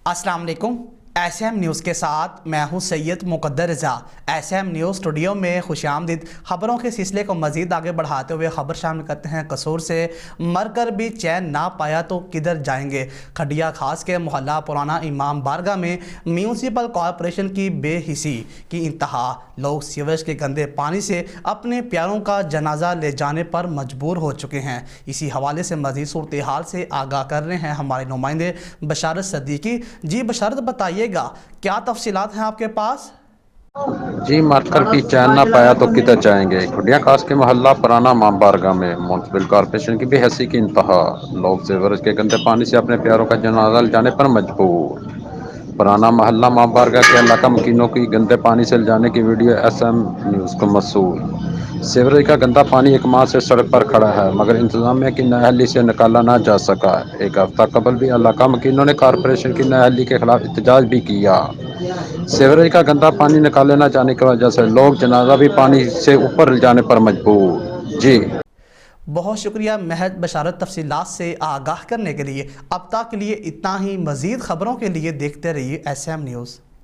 अस्सलाम वालेकुम। SM news के साथ मैं हूं सैयद मुकद्दर रज़ा। एसएम न्यूज़ स्टूडियो में खुशामदीद। ख़बरों के सिलसिले को मज़ीद आगे बढ़ाते हुए ख़बर शामिल करते हैं। कसूर से मरकर भी चैन ना पाया तो किधर जाएंगे। खडिया खास के मोहल्ला पुराना इमाम बारगाह में म्यूनसिपल कॉरपोरेशन की बेहिसी की इंतहा। लोग सीवरेज के गंदे पानी से अपने प्यारों का जनाजा ले जाने पर मजबूर हो चुके हैं। इसी हवाले से मज़ीद सूरत हाल से आगाह कर रहे हैं हमारे नुमाइंदे बशारत सदीकी। जी बशारत, बताइएगा क्या तफसीलात हैं आपके पास? जी, मरकर भी चैन ना पाया तो किधर जाएंगे। खडिया खास के मोहल्ला पुराना इमाम बारगाह में म्यूनसिपल कॉरपोरेशन की बेहसी की इंतहा। लोग सीवरेज के गंदे पानी से अपने प्यारों का जनाजा ले जाने पर मजबूर। पुराना मोहल्ला इमाम बारगाह के इलाका मकीनों की गंदे पानी से ले जाने की वीडियो एसएम न्यूज़ को मौसूल। सीवरेज का गंदा पानी एक माह से सड़क पर खड़ा है मगर इंतजामिया की नाअहली से निकाला ना जा सका। एक हफ्ता कबल भी इलाका मकीनों ने कॉरपोरेशन की नाअहली के खिलाफ एहतजाज भी किया। सीवरेज का गंदा पानी निकाले न जाने की वजह से लोग जनाजा भी पानी से ऊपर ले जाने पर मजबूर। जी बहुत शुक्रिया महज बशारत तफसीलात से आगाह करने के लिए। अब तक के लिए इतना ही। मज़ीद ख़बरों के लिए देखते रहिए एसएम न्यूज़।